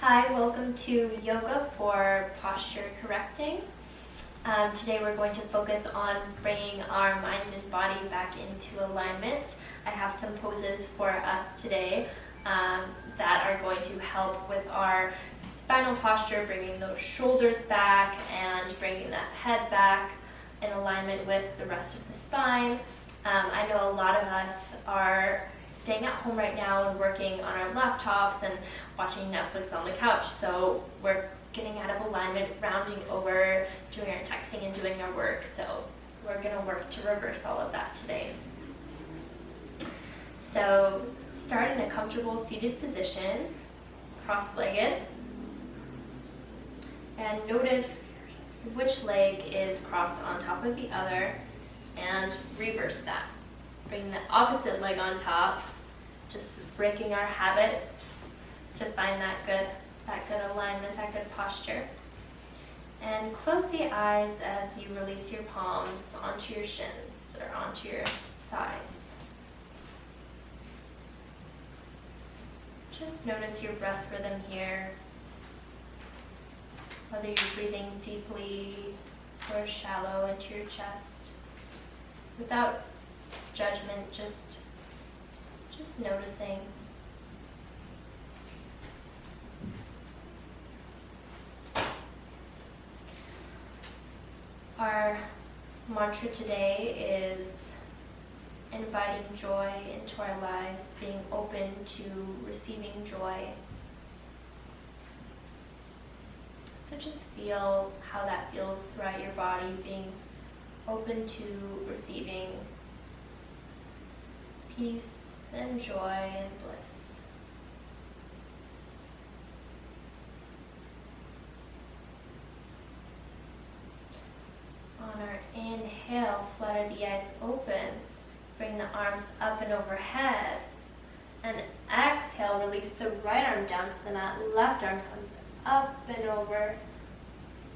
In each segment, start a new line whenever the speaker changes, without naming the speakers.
Hi, welcome to Yoga for Posture Correcting. Today we're going to focus on bringing our mind and body back into alignment. I have some poses for us today that are going to help with our spinal posture, bringing those shoulders back and bringing that head back in alignment with the rest of the spine. I know a lot of us are staying at home right now and working on our laptops and watching Netflix on the couch, so we're getting out of alignment, rounding over, doing our texting and doing our work, so we're going to work to reverse all of that today. So start in a comfortable seated position, cross-legged, and notice which leg is crossed on top of the other, and reverse that. Bring the opposite leg on top, just breaking our habits to find that good alignment, that good posture. And close the eyes as you release your palms onto your shins or onto your thighs. Just notice your breath rhythm here, whether you're breathing deeply or shallow into your chest. Without judgment, just noticing. Our mantra today is inviting joy into our lives, being open to receiving joy. So just feel how that feels throughout your body, being open to receiving peace and joy and bliss. On our inhale, flutter the eyes open, bring the arms up and overhead, and exhale, release the right arm down to the mat, left arm comes up and over,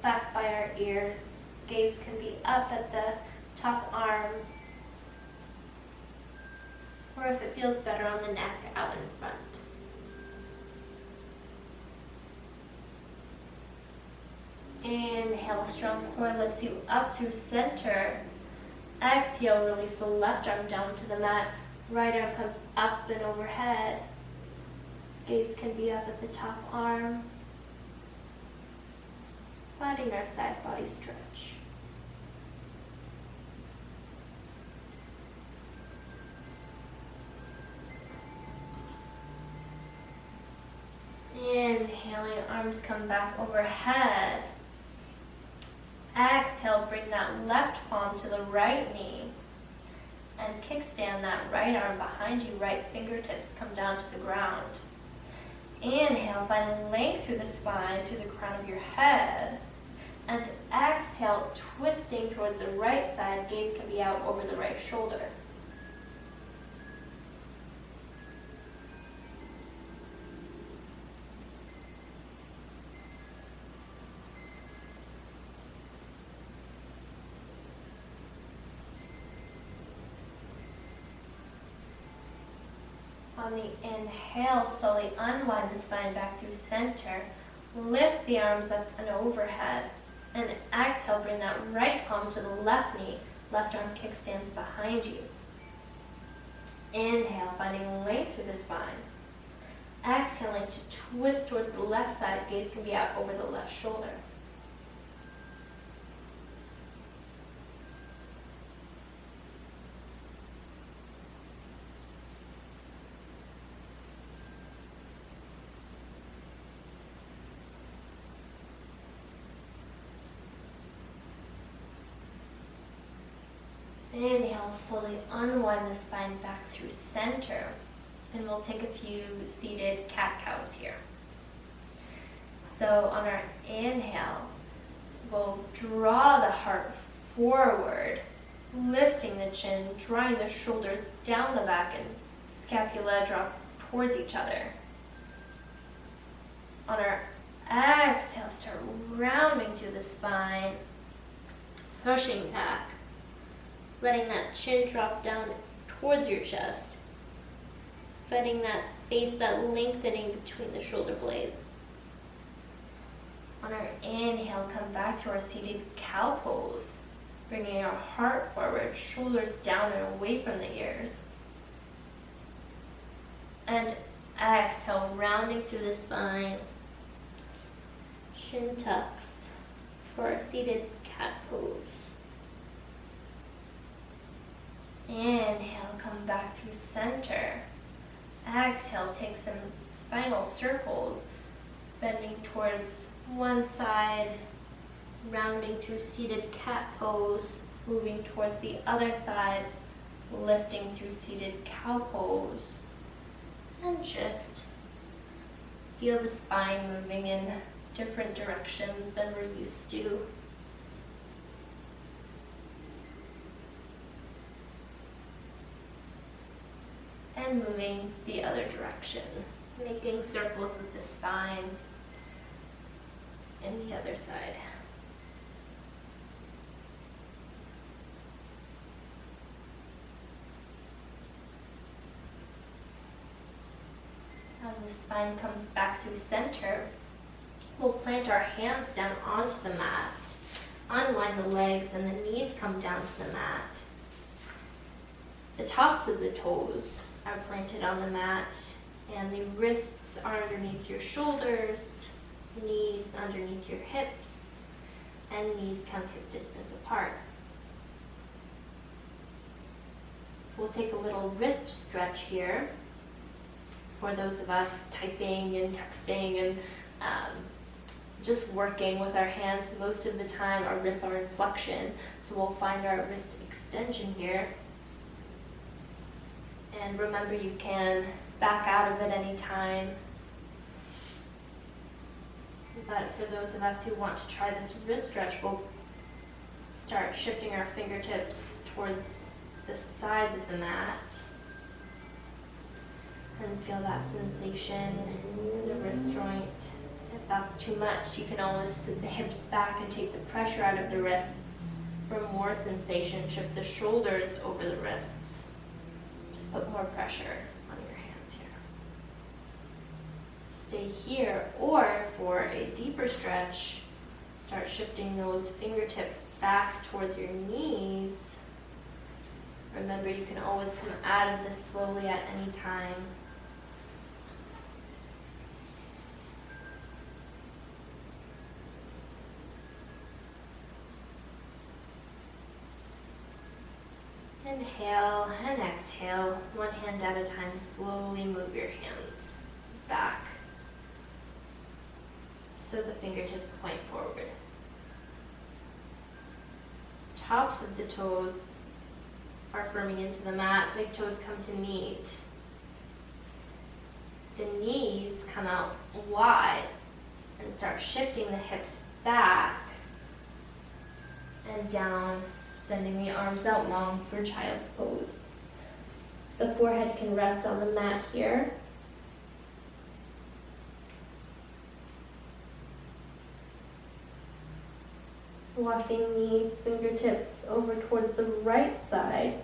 back by our ears. Gaze can be up at the top arm, or if it feels better on the neck, out in front. Inhale, strong core lifts you up through center. Exhale, release the left arm down to the mat. Right arm comes up and overhead. Gaze can be up at the top arm. Finding our side body stretch. Inhaling, arms come back overhead. Exhale, bring that left palm to the right knee and kickstand that right arm behind you. Right fingertips come down to the ground. Inhale, find length through the spine, through the crown of your head. And exhale, twisting towards the right side. Gaze can be out over the right shoulder. On the inhale, slowly unwind the spine back through center. Lift the arms up and overhead. And exhale, bring that right palm to the left knee. Left arm kickstands behind you. Inhale, finding length through the spine. Exhaling to twist towards the left side. Gaze can be out over the left shoulder. Inhale, slowly unwind the spine back through center. And we'll take a few seated cat-cows here. So on our inhale, we'll draw the heart forward, lifting the chin, drawing the shoulders down the back, and scapula drop towards each other. On our exhale, start rounding through the spine, pushing back. Letting that chin drop down towards your chest. Finding that space, that lengthening between the shoulder blades. On our inhale, come back to our seated cow pose, bringing our heart forward, shoulders down and away from the ears. And exhale, rounding through the spine, shin tucks for our seated cat pose. Inhale, come back through center. Exhale, take some spinal circles, bending towards one side, rounding through seated cat pose, moving towards the other side, lifting through seated cow pose. And just feel the spine moving in different directions than we're used to. And moving the other direction, making circles with the spine and the other side. As the spine comes back through center, we'll plant our hands down onto the mat, unwind the legs, and the knees come down to the mat. The tops of the toes are planted on the mat, and the wrists are underneath your shoulders, knees underneath your hips, and knees come hip distance apart. We'll take a little wrist stretch here for those of us typing and texting and just working with our hands. Most of the time our wrists are in flexion, so we'll find our wrist extension here. And remember, you can back out of it any time. But for those of us who want to try this wrist stretch, we'll start shifting our fingertips towards the sides of the mat. And feel that sensation in the wrist joint. If that's too much, you can always sit the hips back and take the pressure out of the wrists. For more sensation, shift the shoulders over the wrists. Put more pressure on your hands here. Stay here, or for a deeper stretch, start shifting those fingertips back towards your knees. Remember, you can always come out of this slowly at any time. Inhale and exhale, one hand at a time. Slowly move your hands back so the fingertips point forward. Tops of the toes are firming into the mat. Big toes come to meet. The knees come out wide and start shifting the hips back and down, sending the arms out long for child's pose. The forehead can rest on the mat here. Walking the fingertips over towards the right side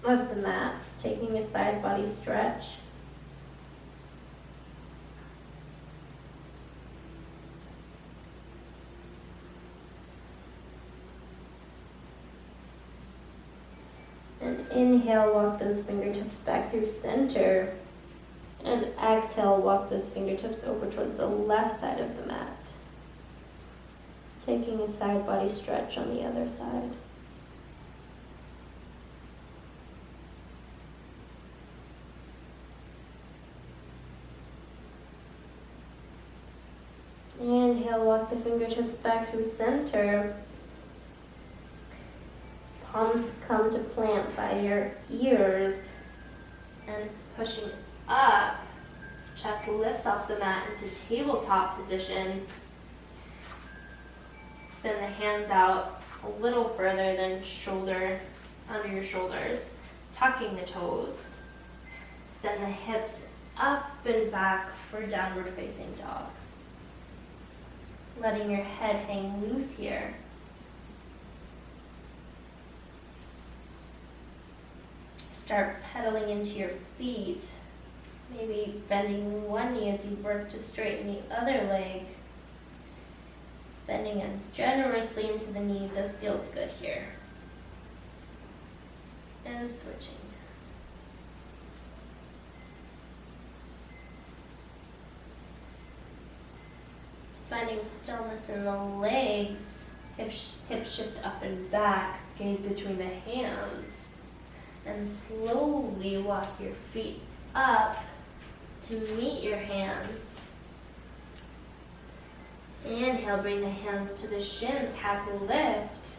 of the mat, taking a side body stretch. And inhale, walk those fingertips back through center. And exhale, walk those fingertips over towards the left side of the mat. Taking a side body stretch on the other side. Inhale, walk the fingertips back through center. Palms come to plant by your ears, and pushing up, chest lifts off the mat into tabletop position. Send the hands out a little further than shoulder, under your shoulders, tucking the toes. Send the hips up and back for downward facing dog. Letting your head hang loose here. Start pedaling into your feet, maybe bending one knee as you work to straighten the other leg. Bending as generously into the knees as feels good here. And switching. Finding stillness in the legs, hips shift up and back, gaze between the hands, and slowly walk your feet up to meet your hands. Inhale, bring the hands to the shins, half lift.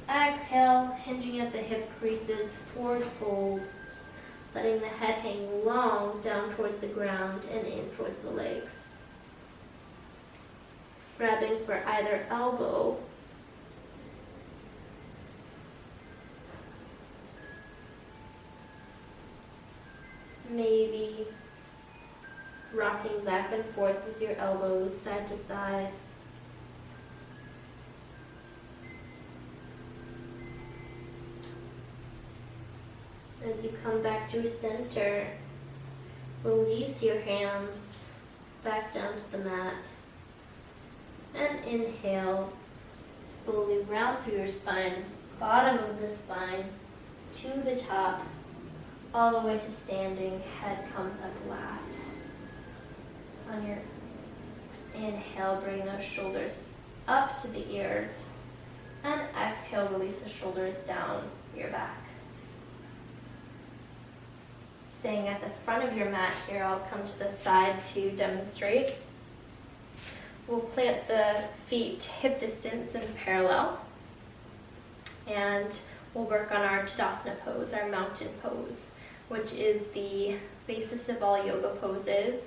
Exhale, hinging at the hip creases, forward fold, letting the head hang long down towards the ground and in towards the legs. Grabbing for either elbow. Maybe rocking back and forth with your elbows side to side. As you come back through center, release your hands back down to the mat. And inhale, slowly round through your spine, bottom of the spine to the top, all the way to standing. Head comes up last. On your inhale, bring those shoulders up to the ears. And exhale, release the shoulders down your back. Staying at the front of your mat here, I'll come to the side to demonstrate. We'll plant the feet hip distance and parallel. And we'll work on our Tadasana pose, our mountain pose, which is the basis of all yoga poses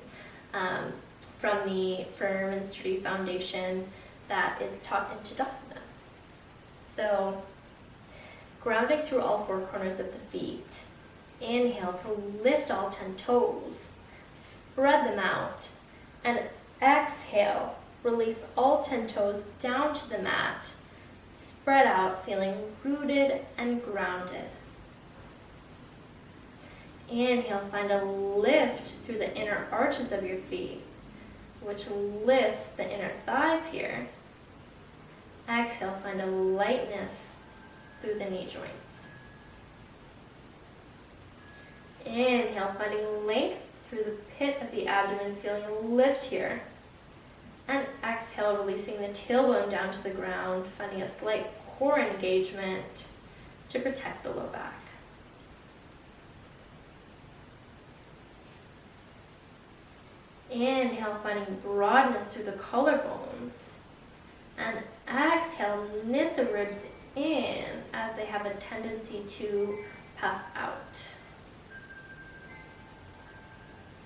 from the firm and sturdy foundation that is taught in Tadasana. So, grounding through all four corners of the feet. Inhale to lift all 10 toes, spread them out, and exhale. Release all 10 toes down to the mat. Spread out, feeling rooted and grounded. Inhale, find a lift through the inner arches of your feet, which lifts the inner thighs here. Exhale, find a lightness through the knee joints. Inhale, finding length through the pit of the abdomen, feeling a lift here. And exhale, releasing the tailbone down to the ground, finding a slight core engagement to protect the low back. Inhale, finding broadness through the collarbones. And exhale, knit the ribs in as they have a tendency to puff out.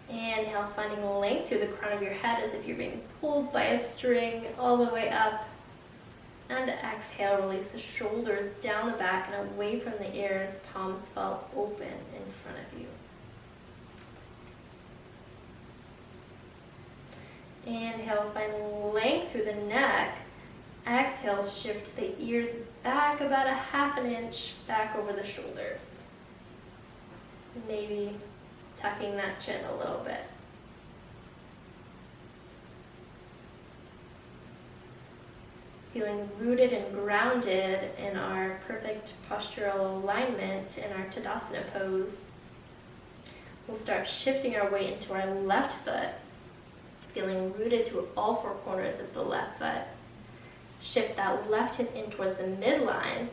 Inhale, finding length through the crown of your head as if you're being pulled by a string all the way up. And exhale, release the shoulders down the back and away from the ears, palms fall open in front of you. Inhale, find length through the neck. Exhale, shift the ears back about 1/2 inch back over the shoulders. Maybe tucking that chin a little bit. Feeling rooted and grounded in our perfect postural alignment in our Tadasana pose. We'll start shifting our weight into our left foot, feeling rooted through all four corners of the left foot. Shift that left hip in towards the midline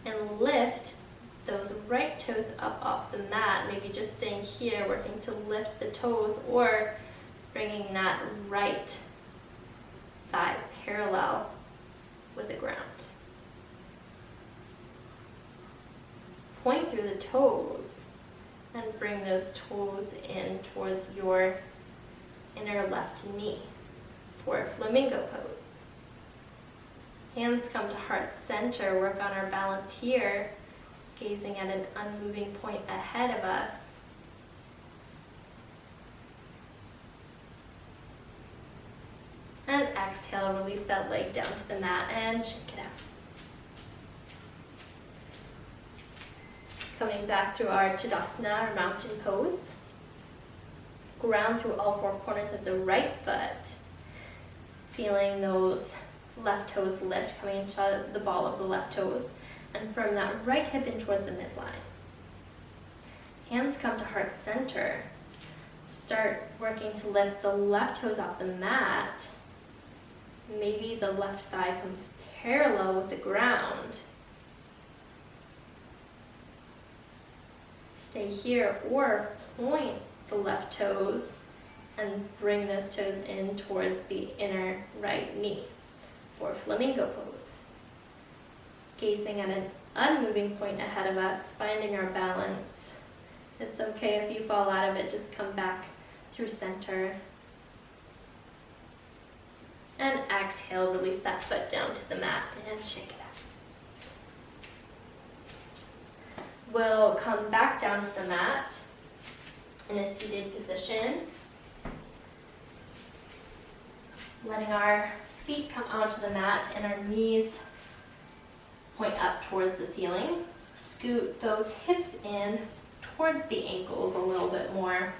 and lift those right toes up off the mat, maybe just staying here, working to lift the toes or bringing that right thigh parallel with the ground. Point through the toes and bring those toes in towards your inner left knee for flamingo pose. Hands come to heart center, work on our balance here, gazing at an unmoving point ahead of us. And exhale, release that leg down to the mat and shake it out. Coming back through our Tadasana, or mountain pose. Ground through all four corners of the right foot. feeling those left toes lift, coming into the ball of the left toes, and from that right hip in towards the midline. Hands come to heart center. Start working to lift the left toes off the mat. Maybe the left thigh comes parallel with the ground. Stay here or point the left toes and bring those toes in towards the inner right knee for flamingo pose. Gazing at an unmoving point ahead of us, finding our balance. It's okay if you fall out of it, just come back through center. And exhale, release that foot down to the mat and shake it up. We'll come back down to the mat in a seated position. Letting our feet come onto the mat and our knees point up towards the ceiling. Scoot those hips in towards the ankles a little bit more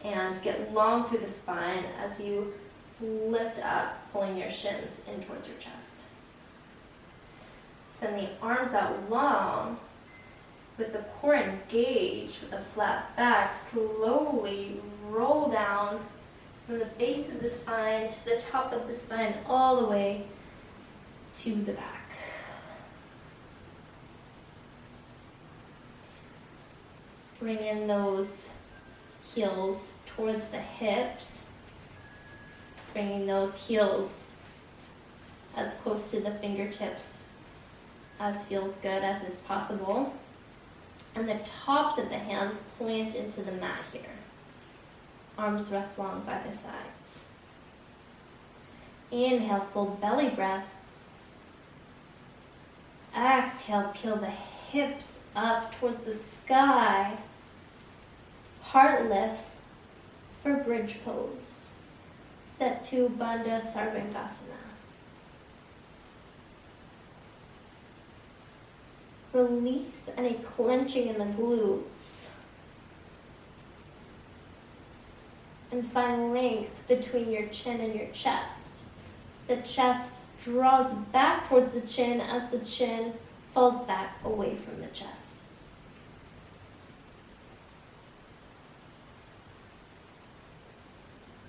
and get long through the spine as you lift up, pulling your shins in towards your chest. Send the arms out long with the core engaged with a flat back. Slowly roll down from the base of the spine to the top of the spine all the way to the back. Bring in those heels towards the hips, bringing those heels as close to the fingertips as feels good as is possible. And the tops of the hands plant into the mat here. Arms rest long by the sides. Inhale, full belly breath. Exhale, peel the hips up towards the sky. Heart lifts for bridge pose. Setu Bandha Sarvangasana. Release any clenching in the glutes. And find length between your chin and your chest. The chest draws back towards the chin as the chin falls back away from the chest.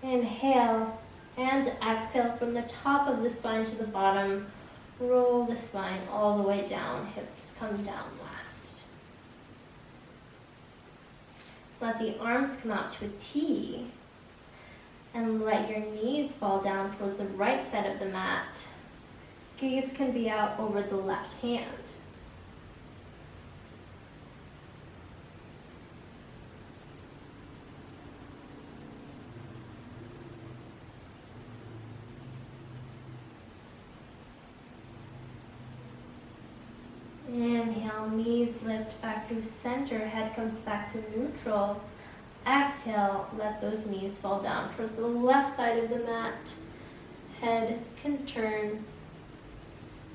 Inhale and exhale from the top of the spine to the bottom. Roll the spine all the way down, hips come down last. Let the arms come out to a T and let your knees fall down towards the right side of the mat. Gaze can be out over the left hand. Inhale, knees lift back through center, head comes back to neutral. Exhale, let those knees fall down towards the left side of the mat. Head can turn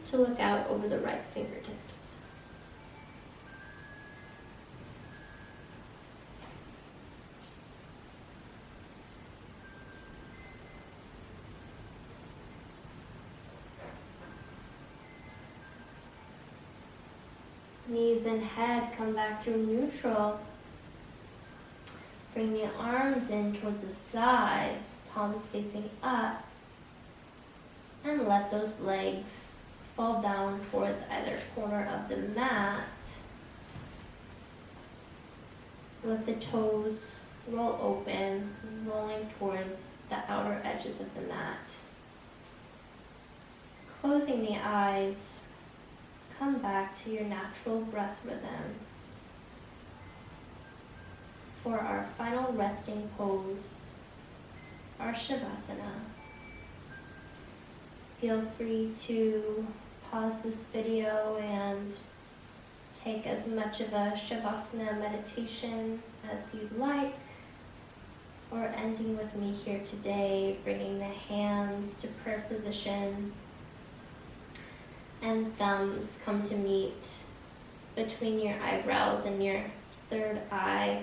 to look out over the right fingertips. Knees and head come back through neutral. Bring the arms in towards the sides, palms facing up. And let those legs fall down towards either corner of the mat. Let the toes roll open, rolling towards the outer edges of the mat. Closing the eyes, come back to your natural breath rhythm. For our final resting pose, our Shavasana. Feel free to pause this video and take as much of a Shavasana meditation as you'd like, or ending with me here today, bringing the hands to prayer position and thumbs come to meet between your eyebrows and your third eye.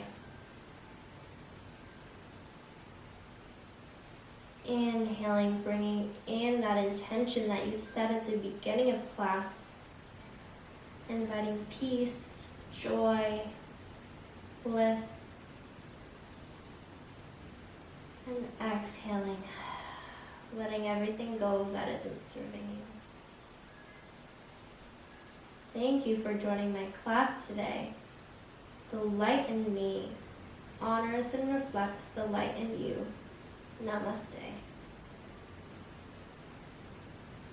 Inhaling, bringing in that intention that you set at the beginning of class. Inviting peace, joy, bliss. And exhaling, letting everything go that isn't serving you. Thank you for joining my class today. The light in me honors and reflects the light in you. Namaste.